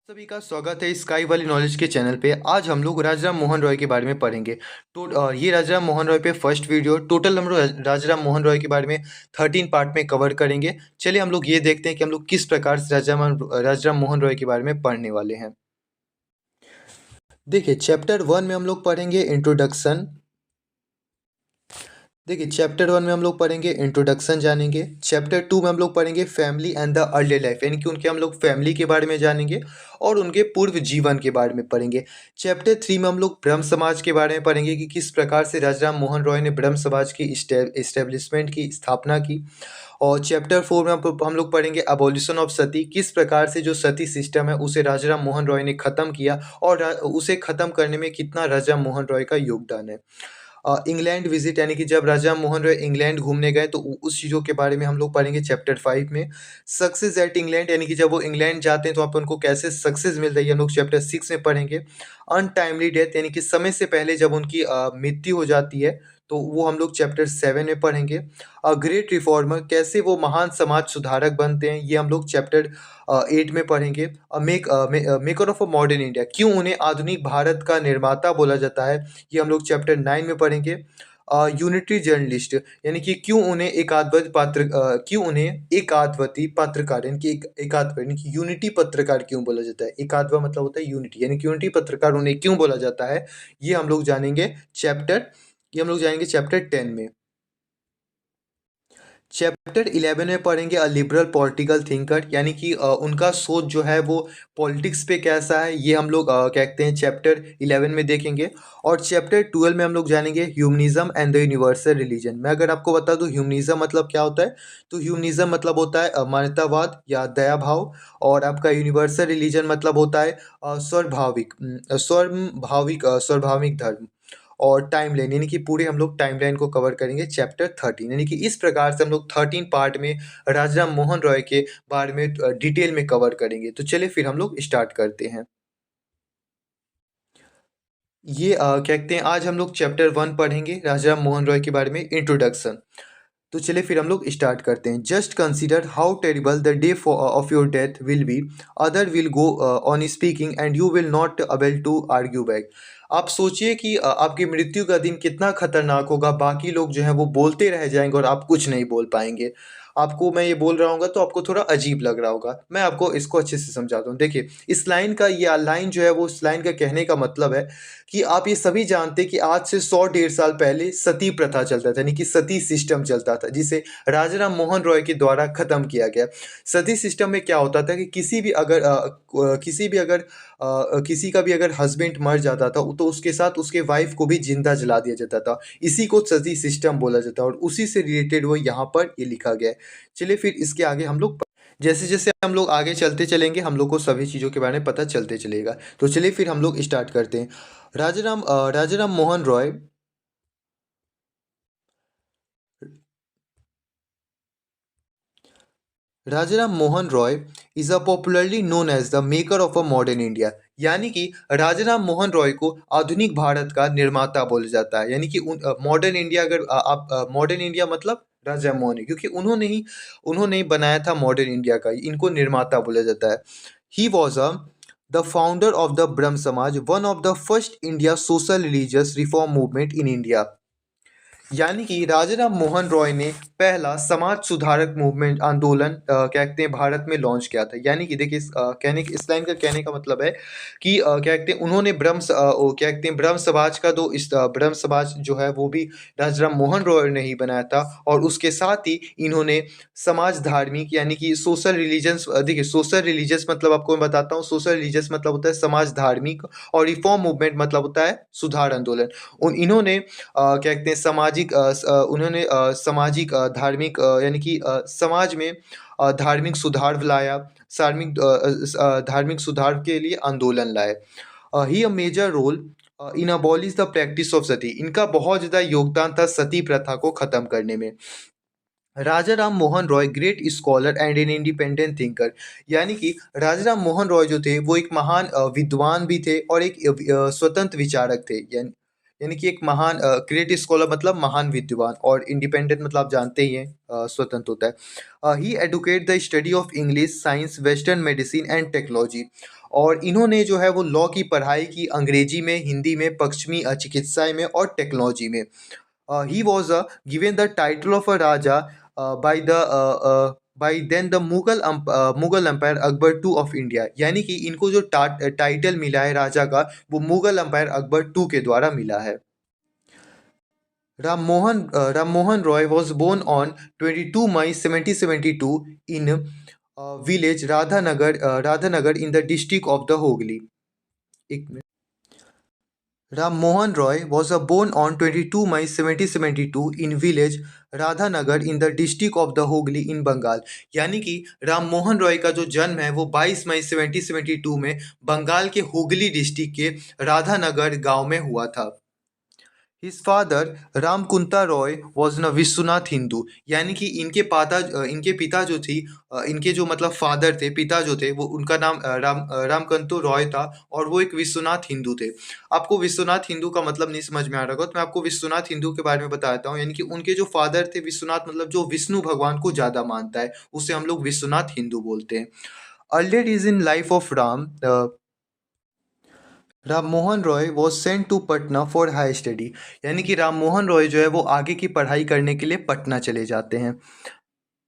सभी का स्वागत है स्काई वाली नॉलेज के चैनल पे। आज हम लोग राजा राम मोहन रॉय के बारे में पढ़ेंगे। ये राजा राम मोहन रॉय पे फर्स्ट वीडियो। टोटल हम लोग राजा राम मोहन रॉय के बारे में 13 पार्ट में कवर करेंगे। चलिए हम लोग ये देखते हैं कि हम लोग किस प्रकार से राजा राम मोहन रॉय के बारे में पढ़ने वाले हैं। देखिए, चैप्टर 1 में हम लोग पढ़ेंगे इंट्रोडक्शन। देखिए, चैप्टर 1 में हम लोग पढ़ेंगे इंट्रोडक्शन जानेंगे। चैप्टर 2 में हम लोग पढ़ेंगे family and the early life, यानी कि उनके हम लोग फैमिली के बारे में जानेंगे और उनके पूर्व जीवन के बारे में पढ़ेंगे। चैप्टर 3 में हम लोग ब्रह्म समाज के बारे में पढ़ेंगे कि किस प्रकार से राजा राम मोहन रॉय ने ब्रह्म समाज की इस्टेब्लिशमेंट की स्थापना की। और चैप्टर 4 में हम लोग पढ़ेंगे अबॉलिशन ऑफ सती, किस प्रकार से जो सती सिस्टम है उसे राजा राम मोहन रॉय ने ख़त्म किया और उसे ख़त्म करने में कितना राजा राम मोहन रॉय का योगदान है। इंग्लैंड विजिट, यानी कि जब राजा मोहन रॉय इंग्लैंड घूमने गए तो उस चीज़ों के बारे में हम लोग पढ़ेंगे चैप्टर 5 में। सक्सेस एट इंग्लैंड, यानी कि जब वो इंग्लैंड जाते हैं तो आप उनको कैसे सक्सेस मिल रही है, हम लोग चैप्टर 6 में पढ़ेंगे। अनटाइमली डेथ, यानी कि समय से पहले जब उनकी मृत्यु हो जाती है तो वो हम लोग चैप्टर 7 में पढ़ेंगे। ग्रेट रिफॉर्मर, कैसे वो महान समाज सुधारक बनते हैं, ये हम लोग चैप्टर 8 में पढ़ेंगे। Maker of a modern India, क्यों उन्हें आधुनिक भारत का निर्माता बोला जाता है, ये हम लोग चैप्टर 9 में पढ़ेंगे। यूनिटरी जर्नलिस्ट, यानी कि क्यों उन्हें एकात्वती पत्रकार, यानी कि एकात्व यानी कि यूनिटी पत्रकार क्यों बोला जाता है। एकात्व मतलब होता है यूनिटी, यानी कि यूनिटी पत्रकार उन्हें क्यों बोला जाता है, ये हम लोग जानेंगे चैप्टर 10 में। चैप्टर 11 में पढ़ेंगे लिबरल पॉलिटिकल थिंकर, यानी कि उनका सोच जो है वो पॉलिटिक्स पे कैसा है, ये हम लोग कहते हैं चैप्टर 11 में देखेंगे। और चैप्टर 12 में हम लोग जानेंगे humanism and the universal religion. मैं अगर आपको बता दूं ह्यूमनिज्म मतलब क्या होता है, तो ह्यूमनिज्म मतलब होता है मानवतावाद या दया भाव। और आपका यूनिवर्सल रिलीजन मतलब होता है सर्वभाविक धर्म। और टाइमलाइन, यानी कि पूरे हम लोग टाइमलाइन को कवर करेंगे चैप्टर 13, यानी कि इस प्रकार से हम लोग 13 पार्ट में राजा राम मोहन रॉय के बारे में डिटेल में कवर करेंगे। तो चलिए फिर हम लोग स्टार्ट करते हैं। कहते हैं आज हम लोग चैप्टर 1 पढ़ेंगे राजा राम मोहन रॉय के बारे में, इंट्रोडक्शन। तो चलिए फिर हम लोग स्टार्ट करते हैं। Just consider how terrible the day of your death will be, other will go on speaking and you will not able to argue back. आप सोचिए कि आपकी मृत्यु का दिन कितना खतरनाक होगा, बाकी लोग जो है वो बोलते रह जाएंगे और आप कुछ नहीं बोल पाएंगे। आपको मैं ये बोल रहा हूँ तो आपको थोड़ा अजीब लग रहा होगा। मैं आपको इसको अच्छे से समझाता हूँ। देखिए, इस लाइन का ये लाइन जो है वो इस लाइन का कहने का मतलब है कि आप ये सभी जानते हैं कि आज से 100-150 साल पहले सती प्रथा चलता था, यानी कि सती सिस्टम चलता था, जिसे राजा राम मोहन रॉय के द्वारा खत्म किया गया। सती सिस्टम में क्या होता था कि किसी का भी अगर हस्बैंड मर जाता था तो उसके साथ उसके वाइफ को भी जिंदा जला दिया जाता था। इसी को सती सिस्टम बोला जाता है और उसी से रिलेटेड वो यहाँ पर ये लिखा गया है। चलिए फिर इसके आगे हम लोग जैसे जैसे हम लोग आगे चलते चलेंगे हम लोग को सभी चीज़ों के बारे में पता चलते चलेगा। तो चलिए फिर हम लोग स्टार्ट करते हैं। Raja Ram Mohan Roy Rajaram Mohan Roy is a popularly known as the maker of a modern India, यानी कि राजाराम मोहन रॉय को आधुनिक भारत का निर्माता बोला जाता है। यानी कि मॉडर्न इंडिया, अगर आप मॉडर्न इंडिया मतलब राजा मोहन है, क्योंकि उन्होंने ही बनाया था मॉडर्न इंडिया का, इनको निर्माता बोला जाता है। He was a the founder of the ब्रह्म समाज, one of the first India social religious reform movement in India. यानी कि राजाराम मोहन रॉय ने पहला समाज सुधारक मूवमेंट आंदोलन कहते हैं भारत में लॉन्च किया था। यानी कि देखिए, इस लाइन का कहने का मतलब है कि कहते हैं उन्होंने कहते हैं ब्रह्म समाज का ब्रह्म समाज जो है वो भी राजाराम मोहन रॉय ने ही बनाया था। और उसके साथ ही इन्होंने समाज धार्मिक, यानी कि सोशल रिलीजन्स, देखिए सोशल रिलीजियस मतलब आपको मैं बताता हूँ, सोशल रिलीजियस मतलब होता है समाज धार्मिक, और रिफॉर्म मूवमेंट मतलब होता है सुधार आंदोलन। इन्होंने क्या कहते हैं सामाजिक धार्मिक, यानी कि समाज में धार्मिक सुधार लाया, धार्मिक सुधार के लिए आंदोलन लाए। He a major role in abolish the practice of sati, इनका बहुत ज़्यादा योगदान था सती प्रथा को ख़त्म करने में। Raja Ram Mohan Roy great scholar and an independent thinker, यानी कि राजा राम मोहन रॉय जो थे वो एक महान विद्वान भी थे और एक स्वतंत्र विचारक थे। यानी कि एक महान ग्रेट स्कॉलर मतलब महान विद्वान, और इंडिपेंडेंट मतलब आप जानते ही हैं स्वतंत्र होता है। He educate the study of English, science, western medicine and technology. और इन्होंने जो है वो लॉ की पढ़ाई की अंग्रेजी में, हिंदी में, पश्चिमी चिकित्साएँ में और टेक्नोलॉजी में। He was given the title of a Raja by then the Mughal Empire Akbar II of India। यानी कि इनको जो टाइटल मिला है राजा का, वो मुगल अंपायर अकबर टू के द्वारा मिला है। Ram Mohan Roy was born on 22 May 1772 in village Radhanagar in the district of the Hooghly। एक minute. Ram Mohan Roy was born on 22 May 1772 in village Radhanagar in the district of the Hooghly in Bengal. यानी कि राम मोहन रॉय का जो जन्म है वो 22 मई 1772 में बंगाल के हुगली डिस्ट्रिक्ट के राधानगर गांव में हुआ था। हिज फादर रामकुंता रॉय वॉज न विश्वनाथ हिंदू। यानी कि इनके पिता जो थी, इनके जो मतलब फादर थे, पिता जो थे, वो उनका नाम रामकंतो रॉय था और वो एक विश्वनाथ हिंदू थे। आपको विश्वनाथ हिंदू का मतलब नहीं समझ में आ रहा होगा, तो मैं आपको विश्वनाथ हिंदू के बारे में बताता हूँ। यानी कि उनके जो फादर थे विश्वनाथ, मतलब जो विष्णु भगवान को ज़्यादा मानता है, उसे हम लोग विश्वनाथ हिंदू बोलते हैं। Earlier is in life of Ram Mohan Roy was sent to Patna for high study. यानी कि राम मोहन रॉय जो है वो आगे की पढ़ाई करने के लिए पटना चले जाते हैं।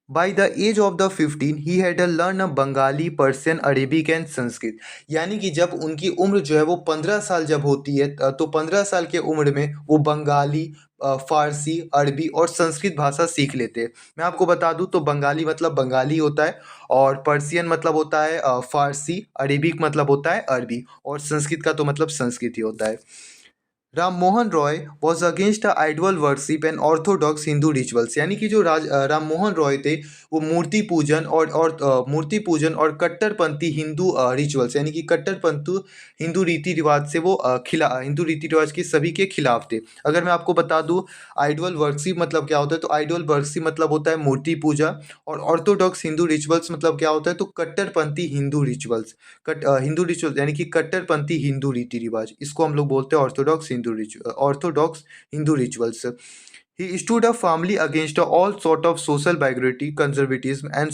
By the age of the 15 he had learn Bengali, Persian, Arabic and Sanskrit. यानी कि जब उनकी उम्र जो है वो 15 साल जब होती है, तो 15 साल के उम्र में वो बंगाली, फारसी, अरबी और संस्कृत भाषा सीख लेते हैं। मैं आपको बता दूं तो बंगाली मतलब बंगाली होता है, और पर्शियन मतलब होता है फारसी, अरेबिक मतलब होता है अरबी, और संस्कृत का तो मतलब संस्कृत ही होता है। Ram Mohan Roy was against idol worship and orthodox Hindu rituals. यानी कि जो राम मोहन रॉय थे वो मूर्ति पूजन और कट्टरपंथी हिंदू रिचुअल्स, यानी कि कट्टरपंथी हिंदू रीति रिवाज से वो हिंदू रीति रिवाज के सभी के खिलाफ थे। अगर मैं आपको बता दूं आइडल वर्शिप मतलब क्या होता है, तो आइडल वर्शिप मतलब होता है मूर्ति पूजा, और ऑर्थोडॉक्स हिंदू रिचुअल्स मतलब क्या होता है, तो कट्टरपंथी हिंदू रिचुअल्स। हिंदू रिचुअल यानी कि कट्टरपंथी हिंदू रीति रिवाज, इसको हम लोग बोलते हैं orthodox Hindu rituals. He stood a firmly against all sort of social bigotry, conservatism and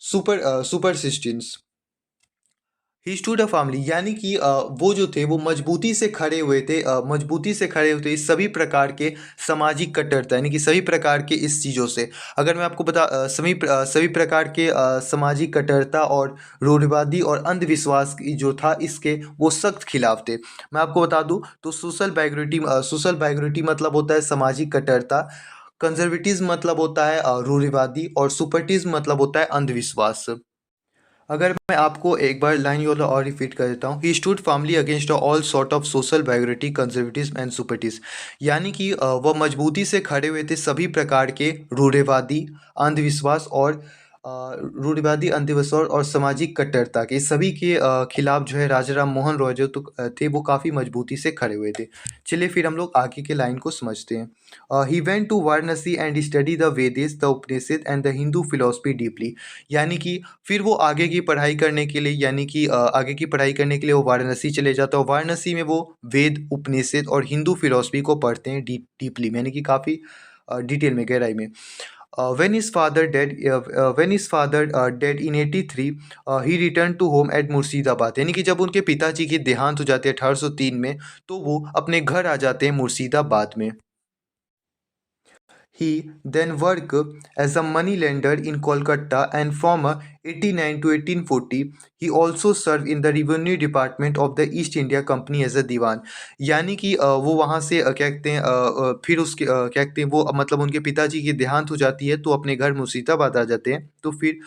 superstitions. He stood a family, यानी कि वो जो थे वो मजबूती से खड़े हुए थे इस सभी प्रकार के सामाजिक कट्टरता, यानी कि सभी प्रकार के इस चीज़ों से। अगर मैं आपको सभी प्रकार के सामाजिक कट्टरता और रूढ़िवादी और अंधविश्वास की जो था इसके वो सख्त खिलाफ थे। मैं आपको बता दूं तो सोशल बाइग्रेटी मतलब होता है सामाजिक कट्टरता, कंजर्वेटिज्म मतलब होता है रूढ़िवादी, और सुपरटिज्म मतलब होता है अंधविश्वास। अगर मैं आपको एक बार लाइन ये वाला और रिपीट कर देता हूँ, he stood firmly against all sort of social bigotry, conservatism and superstitions. यानी कि वह मजबूती से खड़े हुए थे सभी प्रकार के अंधविश्वास और रूढ़िवादी अंधविश्वास और सामाजिक कट्टरता के सभी के खिलाफ जो है राजा राम मोहन रॉय जो थे वो काफ़ी मजबूती से खड़े हुए थे। चलिए फिर हम लोग आगे के लाइन को समझते हैं। He went to Varanasi and study the Vedas, the Upanishad and the Hindu philosophy deeply. यानी कि फिर वो आगे की पढ़ाई करने के लिए, वो वाराणसी चले जाते हैं, और वाराणसी में वो वेद, उपनिषद और हिंदू फिलोसफी को पढ़ते हैं डीपली, यानी कि काफ़ी डिटेल में, गहराई में। When his father died in 83, he returned to home at Murshidabad. यानी कि जब उनके पिताजी की देहांत हो जाती है 1803 में, तो वो अपने घर आ जाते हैं मुर्शिदाबाद में। He then worked as a moneylender in Kolkata, and from 89 to 1840 he also served in the revenue department of the East India Company as a दीवान। यानी कि वो वहाँ से क्या कहते हैं फिर उसके क्या कहते हैं वो मतलब उनके पिताजी की देहांत हो जाती है तो अपने घर मुर्शिदाबाद आ जाते हैं। तो फिर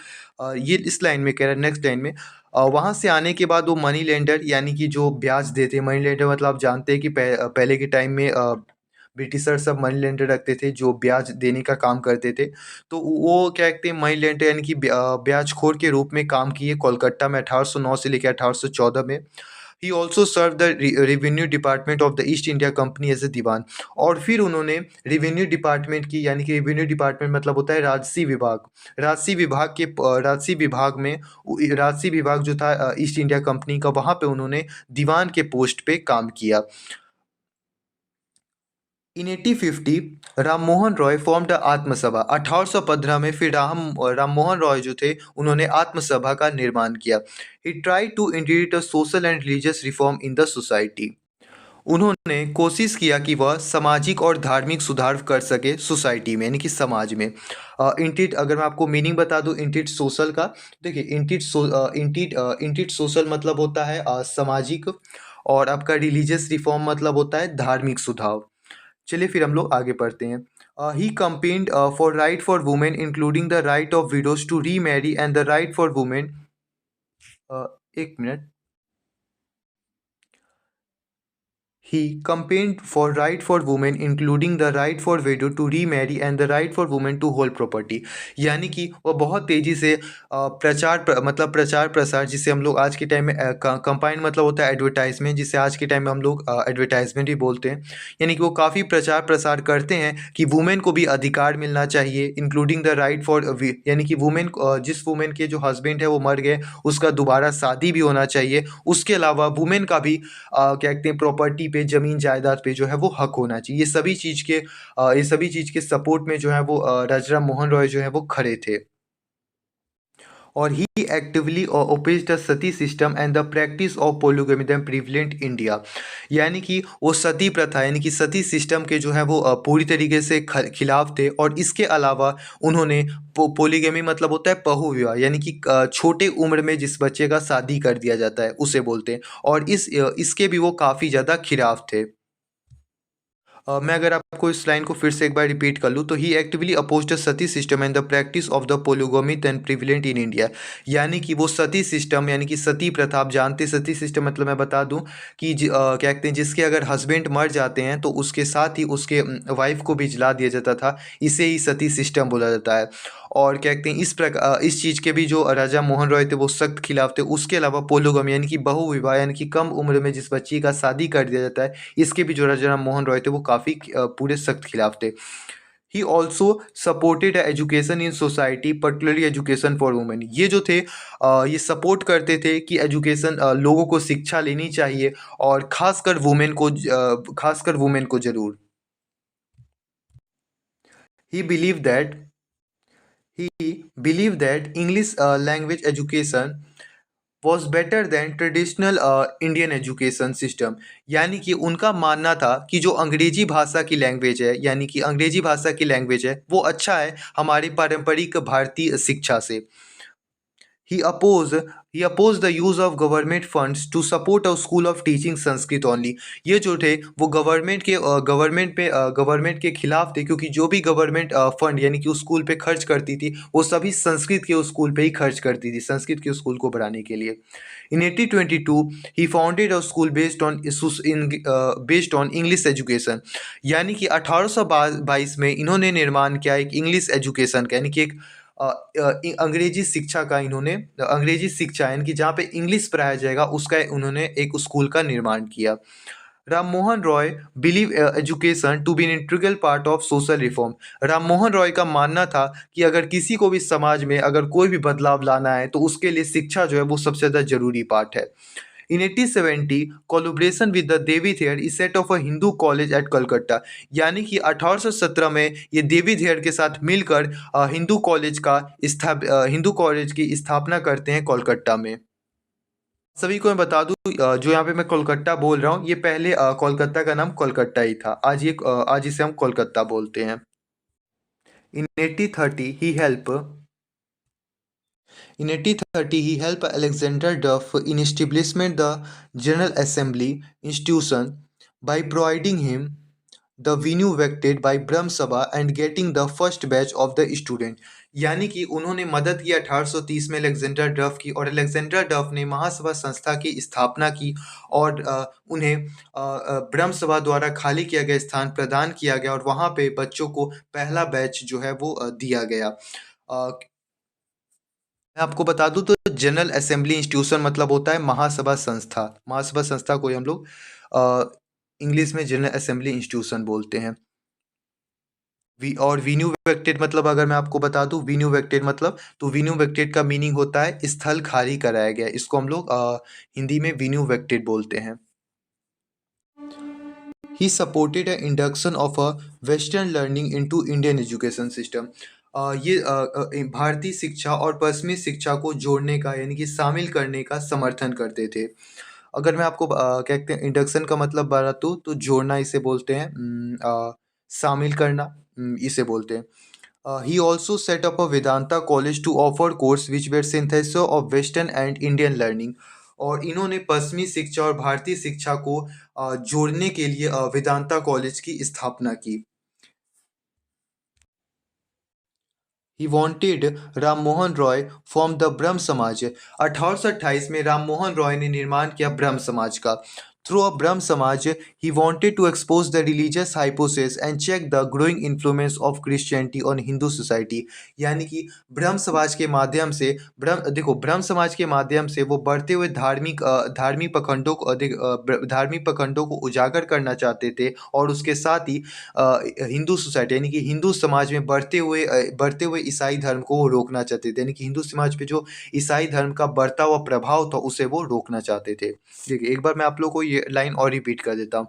ये इस लाइन में कह रहा है, नेक्स्ट लाइन में वहाँ से आने के बाद वो मनी लेंडर यानी कि जो ब्याज देते हैं, मनी लेंडर मतलब आप जानते हैं कि पहले के टाइम में ब्रिटिशर सब मनी लेंडर रखते थे जो ब्याज देने का काम करते थे। तो वो क्या कहते हैं मनी लेंडर यानी कि ब्याजखोर के रूप में काम किए कोलकाता में 1809 से लेकर 1814 में। He also serve the revenue department of the East India Company as a diwan. और फिर उन्होंने रेवेन्यू डिपार्टमेंट की, यानी कि रेवेन्यू डिपार्टमेंट मतलब होता है राजसी विभाग, राजसी विभाग जो था ईस्ट इंडिया कंपनी का, वहाँ पे उन्होंने दीवान के पोस्ट पे काम किया। इन 1850 राममोहन रॉय फॉर्म्ड आत्मसभा। 1815 में फिर राममोहन रॉय जो थे उन्होंने आत्मसभा का निर्माण किया। He try to integrate a social and religious reform in the society. उन्होंने कोशिश किया कि वह सामाजिक और धार्मिक सुधार कर सके सोसाइटी में, यानी कि समाज में। इंटिट अगर मैं आपको मीनिंग बता दूं इंटिट सोशल का, देखिए इंटिट सोशल मतलब होता है सामाजिक, और आपका रिलीजियस रिफॉर्म मतलब होता है धार्मिक सुधार। चलिए फिर हम लोग आगे पढ़ते हैं। He campaigned for right for women including the right of widows to remarry and the right for women. एक मिनट। He campaigned for right for women including the right for widow to remarry and the right for women to hold property। यानी कि वह बहुत तेज़ी से मतलब प्रचार प्रसार, जिसे हम लोग आज के टाइम में कंपाइन मतलब होता है एडवर्टाइजमेंट, जिसे आज के टाइम में हम लोग एडवर्टाइजमेंट भी बोलते हैं। यानी कि वो काफ़ी प्रचार प्रसार करते हैं कि वुमेन को भी अधिकार मिलना चाहिए, इंक्लूडिंग द राइट फॉर, यानी कि वुमेन, जिस वुमेन के जो हस्बैंड है वो मर गए उसका दोबारा शादी भी होना चाहिए। उसके अलावा वुमेन का भी क्या कहते हैं प्रॉपर्टी पे, ज़मीन जायदाद पे जो है वो हक होना चाहिए। ये सभी चीज़ के सपोर्ट में जो है वो राजा मोहन रॉय जो है वो खड़े थे। और he actively opposed the sati system and the practice of polygamy than prevalent India. यानी कि वो सती प्रथा, यानी कि सती सिस्टम के जो है वो पूरी तरीके से खिलाफ थे। और इसके अलावा उन्होंने पोलिगमी मतलब होता है बहु विवाह, यानी कि छोटे उम्र में जिस बच्चे का शादी कर दिया जाता है उसे बोलते हैं। और इसके भी वो काफ़ी ज़्यादा खिलाफ थे। मैं अगर आपको इस लाइन को फिर से एक बार रिपीट कर लूँ तो he actively opposed the sati system and the practice of the polygamy then prevalent in India. यानी कि वो सती सिस्टम, यानी कि सती प्रथा, आप जानते हैं सती सिस्टम मतलब मैं बता दूं कि क्या कहते हैं जिसके अगर हस्बैंड मर जाते हैं तो उसके साथ ही उसके वाइफ को भी जला दिया जाता था। इसे ही सती सिस्टम बोला जाता है। और क्या कहते हैं इस चीज़ के भी जो राजा मोहन रॉय थे वो सख्त खिलाफ थे। उसके अलावा पोलिगमी यानी कि बहु विवाह, यानी कि कम उम्र में जिस बच्ची का शादी कर दिया जाता है, इसके भी जो राजा राम मोहन रॉय थे वो काफ़ी पूरे सख्त खिलाफ थे। He also supported education in society, particularly education for women. ये जो थे ये सपोर्ट करते थे कि एजुकेशन, लोगों को शिक्षा लेनी चाहिए, और खासकर वुमेन को ज़रूर। ही believe that English language education was better than traditional Indian education system. यानी कि उनका मानना था कि जो अंग्रेजी भाषा की लैंग्वेज है, यानी कि अंग्रेजी भाषा की लैंग्वेज है वो अच्छा है हमारी पारंपरिक भारतीय शिक्षा से। He opposed he opposed the use of government funds to support a school of teaching Sanskrit only। ये जो थे वो गवर्नमेंट के खिलाफ थे, क्योंकि जो भी गवर्नमेंट फंड यानी कि उस स्कूल पे खर्च करती थी वो सभी संस्कृत के उस स्कूल पे ही खर्च करती थी, संस्कृत के स्कूल को बढ़ाने के लिए। In 1822 he founded a school based on English education. यानी कि 1822 में इन्होंने निर्माण किया एक इंग्लिश एजुकेशन का, यानी कि एक अंग्रेजी शिक्षा का। इन्होंने अंग्रेजी शिक्षा यानी कि जहाँ पे इंग्लिश पढ़ाया जाएगा उसका उन्होंने एक स्कूल का निर्माण किया। Rammohan Roy believe education to be an integral part of social reform. Rammohan Roy का मानना था कि अगर किसी को भी समाज में अगर कोई भी बदलाव लाना है तो उसके लिए शिक्षा जो है वो सबसे ज़्यादा जरूरी पार्ट है। In 1870, collaboration with the Devi Theatre is set of a Hindu college at Kolkata। यानी कि 1817 में ये देवी थेयर के साथ मिलकर हिंदू कॉलेज की स्थापना करते हैं कोलकाता में। सभी को मैं बता दूं जो यहाँ पे मैं कोलकाता बोल रहा हूँ ये पहले कोलकाता का नाम कोलकाता ही था। आज इसे हम कोलकाता बोलते हैं। इन 1830 ही help In 1830, he helped Alexander Duff in establishment the General Assembly institution by providing him the venue vacated by Brahm Sabha and getting the first batch of the student। यानी कि उन्होंने मदद की 1830 में अलेक्जेंडर डफ की, और अलेक्जेंडर डफ ने महासभा संस्था की स्थापना की, और उन्हें ब्रह्म सभा द्वारा खाली किया गया स्थान प्रदान किया गया, और वहाँ पे बच्चों को पहला बैच जो है वो दिया गया। मैं आपको बता दूं तो जनरल असेंबली इंस्टीट्यूशन मतलब होता है महासभा संस्था। महासभा संस्था को ही हम लोग इंग्लिश में जनरल असेंबली इंस्टीट्यूशन बोलते हैं। और वीन्यू वैक्टेड मतलब अगर मैं आपको बता दूं वीन्यू वैक्टेड मतलब, तो वीन्यू वैक्टेड का मीनिंग होता है स्थल खाली कराया गया। इसको हम लोग हिंदी में वीन्यू वैक्टेड बोलते हैं। He supported a induction of a western learning into Indian education system. भारतीय शिक्षा और पश्चिमी शिक्षा को जोड़ने का यानी कि शामिल करने का समर्थन करते थे। अगर मैं आपको क्या कहते हैं इंडक्शन का मतलब बताऊँ तो जोड़ना इसे बोलते हैं, शामिल करना इसे बोलते हैं। He also set up a Vedanta college to offer course which were synthesis of Western and Indian learning। और इन्होंने पश्चिमी शिक्षा और भारतीय शिक्षा को जोड़ने के लिए वेदांता कॉलेज की स्थापना की। He wanted Ram Mohan Roy from the ब्रह्म समाज। 1828 में राम मोहन रॉय ने निर्माण किया ब्रह्म समाज का। Through a Brahma Samaj he wanted to expose the religious hypothesis and check the growing influence of Christianity on Hindu society। यानी कि ब्रह्म समाज के माध्यम से ब्रह्म समाज के माध्यम से वो बढ़ते हुए धार्मिक पखंडों को धार्मिक पखंडों को उजागर करना चाहते थे और उसके साथ ही हिंदू सोसाइटी यानी कि हिंदू समाज में बढ़ते हुए ईसाई धर्म को वो रोकना चाहते थे। यानी कि हिंदू समाज पे जो ईसाई धर्म का बढ़ता हुआ प्रभाव था उसे वो रोकना चाहते थे। देखिए एक बार मैं आप लोग को ये लाइन और रिपीट कर देता हूँ।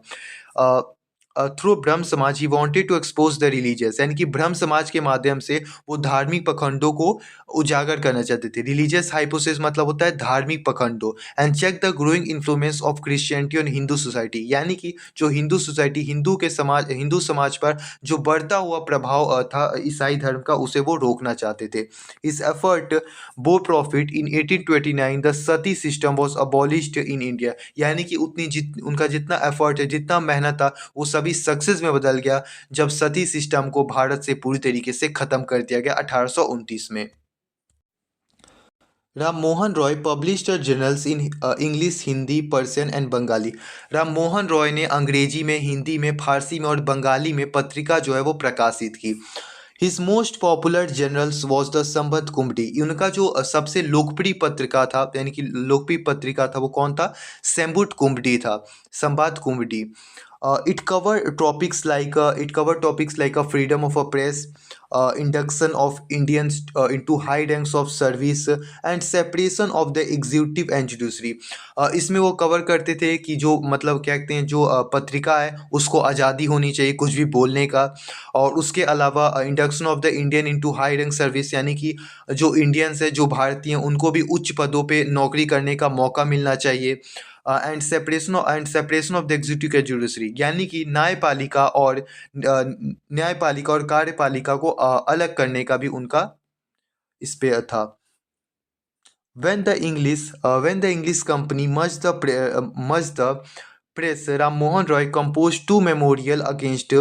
Through Brahmo Samaj he wanted to expose the religious, यानी कि ब्रह्म समाज के माध्यम से वो धार्मिक पखंडों को उजागर करना चाहते थे। रिलीजियस हाइपोथेसिस मतलब होता है धार्मिक पखंडों। And check the growing influence of Christianity on Hindu society, यानी कि जो हिंदू सोसाइटी हिंदू समाज पर जो बढ़ता हुआ प्रभाव था ईसाई धर्म का उसे वो रोकना चाहते थे। इस एफर्ट बो profit in 1829 the sati system was abolished in India, यानी कि उनका जितना एफर्ट है जितना मेहनत था वो सभी सक्सेस में बदल गया जब सती सिस्टम को भारत से पूरी तरीके से खत्म कर दिया गया 1829 में। Ram Mohan Roy published journals in English, Hindi, Persian and Bengali. Ram Mohan Roy ने अंग्रेजी में, हिंदी में, फारसी में और बंगाली में पत्रिका जो है वो प्रकाशित की। His most popular journals was the Sambad Kaumudi. उनका जो सबसे लोकप्रिय पत्रिका था यानी कि लोकप्रिय पत्रिका था वो कौन था? संबुट कुंभडी था, Sambad कुंभडी। It covered topics like a freedom of a press, induction of Indians into high ranks of service, and separation of the executive and judiciary। इसमें वो कवर करते थे कि जो मतलब क्या कहते हैं जो पत्रिका है उसको आज़ादी होनी चाहिए कुछ भी बोलने का, और उसके अलावा induction of the Indian into high rank service, यानी कि जो इंडियंस है जो भारतीय हैं उनको भी उच्च पदों पे नौकरी करने का मौका मिलना चाहिए। And separation of the executive and judiciary, यानी कि न्यायपालिका और कार्यपालिका को अलग करने का भी उनका इस पे था। When the English company merged the press, Ram Mohan Roy composed two memorial against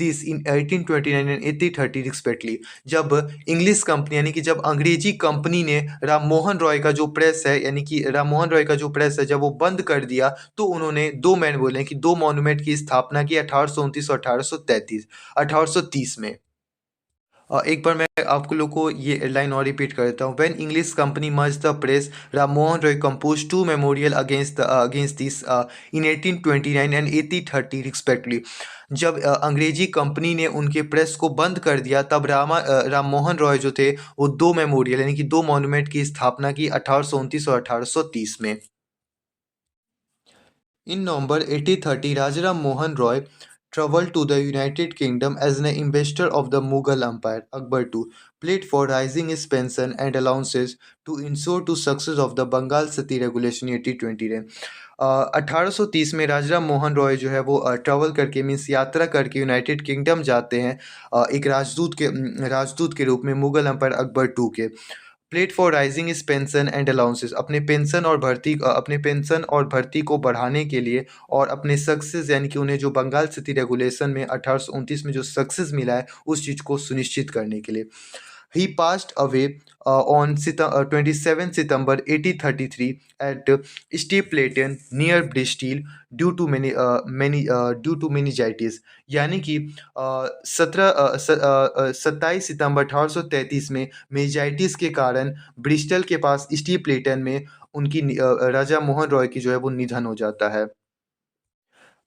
this in 1829 and 1830 respectively। जब इंग्लिश कंपनी यानी कि जब अंग्रेजी कंपनी ने राम मोहन रॉय का जो प्रेस है यानी कि राम मोहन रॉय का जो प्रेस है जब वो बंद कर दिया तो उन्होंने दो मैन बोले कि दो मॉन्यूमेंट की स्थापना की 1829 और 1830 में। एक बार मैं आपको लोग को ये लाइन और रिपीट कर देता हूँ। When English company merge the press, Ram Mohan Roy compose two memorial against this in 1829 and 1830 respectively. जब अंग्रेजी कंपनी ने उनके प्रेस को बंद कर दिया तब राम मोहन रॉय जो थे वो दो मेमोरियल यानी कि दो मॉन्यूमेंट की स्थापना की 1829 और 1830 में। In November 1830, Rajaram Mohan Roy traveled to the United Kingdom as an ambassador of the Mughal Empire. Akbar II played for raising his pension and allowances to ensure to success of the Bengal Sati Regulation 1820 में। 1830 में राजाराम मोहन रॉय जो है वो travel करके means यात्रा करके United kingdom जाते हैं एक राजदूत के रूप में मुगल एम्पायर अकबर टू के। प्लेड फॉर राइजिंग इस पेंशन एंड अलाउंसेस, अपने पेंशन और भर्ती को बढ़ाने के लिए और अपने सक्सेस यानी कि उन्हें जो बंगाल सिटी रेगुलेशन में 1829 में जो सक्सेस मिला है उस चीज़ को सुनिश्चित करने के लिए। He passed away on 27 September 1833 at Stapleton near Bristol due to meningitis। यानी कि 27 सितंबर 1833 में मेनिंजाइटिस के कारण ब्रिस्टल के पास स्टीपलेटन में राजा मोहन रॉय की जो है वो निधन हो जाता है।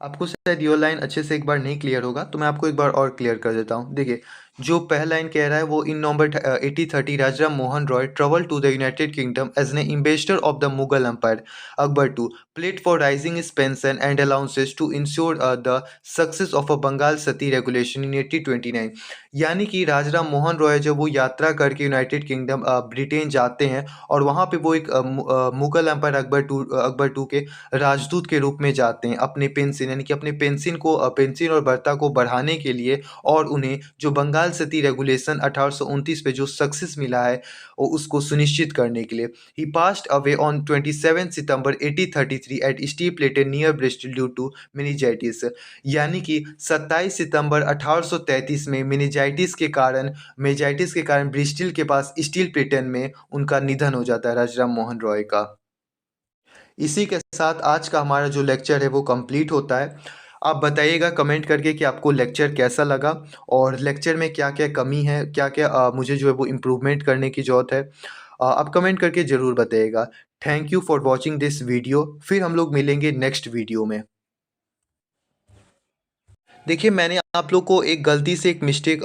आपको शायद ये लाइन अच्छे से एक बार नहीं क्लियर होगा तो मैं आपको एक बार और क्लियर कर देता हूँ। देखिए जो पहला लाइन कह रहा है वो in November 1830 Raja Mohan Roy travel to the United Kingdom as an ambassador of the Mughal empire Akbar to plead for raising his pension and allowances to ensure the success of a Bengal sati regulation in 1829। यानी कि राजा मोहन रॉय जब वो यात्रा करके यूनाइटेड किंगडम ब्रिटेन जाते हैं और वहाँ पे वो एक मुगल एम्पायर अकबर टू के राजदूत के रूप में जाते हैं अपने पेंशन यानी कि अपने पेंशन और भत्ता को बढ़ाने के लिए, और उन्हें जो बंगाल सती रेगुलेशन 1829 पे जो सक्सेस मिला है वो उसको सुनिश्चित करने के लिए। He passed away on 27 September 1833 at Stapleton near Bristol due to meningitis. यानी कि 27 सितंबर 1833 में मेनिंजाइटिस के कारण ब्रिस्टल के पास स्टील प्लेटन में उनका निधन हो जाता है राजा राम मोहन रॉय का। इसी के साथ आज का हमारा जो लेक्चर है वो कंप्लीट होता है। आप बताइएगा कमेंट करके कि आपको लेक्चर कैसा लगा और लेक्चर में क्या-क्या कमी है, क्या-क्या मुझे जो है वो इम्प्रूवमेंट करने की ज़रूरत है। आप कमेंट करके ज़रूर बताइएगा। Thank you for watching this video. फिर हम लोग मिलेंगे नेक्स्ट वीडियो में। देखिए, मैंने आप लोग को एक गलती से एक मिस्टेक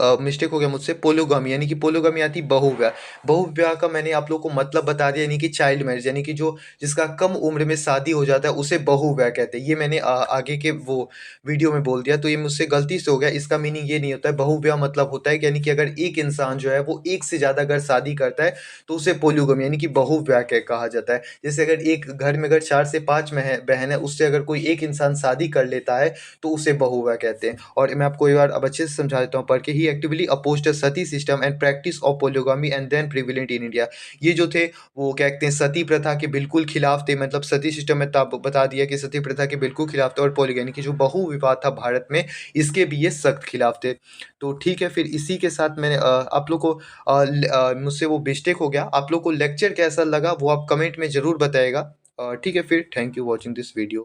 हो गया मुझसे, पोलोगामी यानी कि पोलोगामी आती बहुविवाह। बहुविवाह का मैंने आप लोग को मतलब बता दिया, यानी कि चाइल्ड मैरिज, यानी कि जो जिसका कम उम्र में शादी हो जाता है उसे बहुविवाह कहते हैं। ये मैंने आगे के वो वीडियो में बोल दिया, तो ये मुझसे गलती से हो गया। इसका मीनिंग ये नहीं होता है। बहुविवाह मतलब होता है कि यानी कि अगर एक इंसान जो है वो एक से ज़्यादा अगर शादी करता है तो उसे पोलोगामी यानी कि बहुविवाह कहा जाता है। जैसे अगर एक घर में अगर 4 से 5 बहन है, उससे अगर कोई एक इंसान शादी कर लेता है तो उसे बहुविवाह कहते हैं। और मैं आपको एक बार अब अच्छे से समझा देता हूँ पढ़ के। He actively opposed the sati system and practice of polygamy and then prevalent in India. ये जो थे वो क्या कहते हैं, सती प्रथा के बिल्कुल खिलाफ थे। मतलब सती सिस्टम में बता दिया कि सती प्रथा के बिल्कुल खिलाफ थे, और पोलिगमी की जो बहुविवाह था भारत में, इसके भी ये सख्त खिलाफ थे। तो ठीक है, फिर इसी के साथ मैंने आप लोग को मुझसे वो मिस्टेक हो गया। आप लोग को लेक्चर कैसा लगा वो आप कमेंट में ज़रूर बताएगा। ठीक है, फिर thank you watching this video.